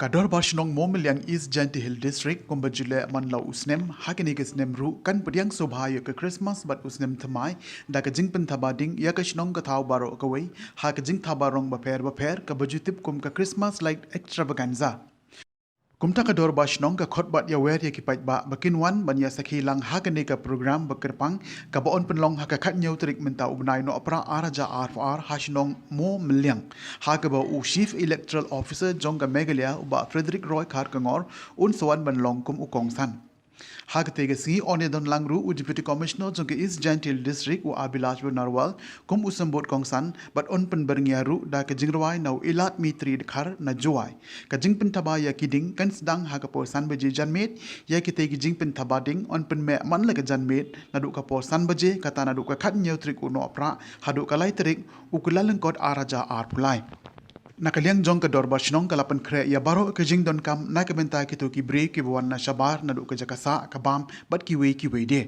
Kador Bashnong Moolamylliang EJHD District kumbajule manlau usnem hakini ke snem ru kan pediang sobhaya ke Krismas bat usnem thamai da ke jingthaba ding ya ke shnong ka thau baro ka wei ha ke jingthaba rong baper ka bajutip kum ka Krismas like extravaganza kumta kador bashnong ka Khot bat ya wer ya ki paidbah bakin wan ban ya sakhi lang hakini ka program bakerpang ka baon penlong ha ka khat nyau trik menta ubnai no apra araja ar hashnong Moolamylliang ha ka ba u chief electoral officer jong ka megalia uba Frederick Roy khar ka ngor un sawan ban long kum ukong san ha ka tege si one don langru u deputy commissioner jong ka EJHD district u abilash narwal kum usambot kong san bat on pen berngia ru da ka jingrawai nau ilat mitri khar na juai ka jingpen thaba ya kiding kan sedang ha ka por san baje janmet ya ki tege jingpen thaba ding on pen me man la ka janmet na du ka por san baje kata na du ka khat nyau trik u no pra ha du ka lai trik u kulaleng kot araja ar pulai nakaliang jong ka dor bashnong kalapan kre ya baro ka jing don kam na ka benta ki to ki bre ki wan na shabar na du ka jakasa ka bam bat ki we de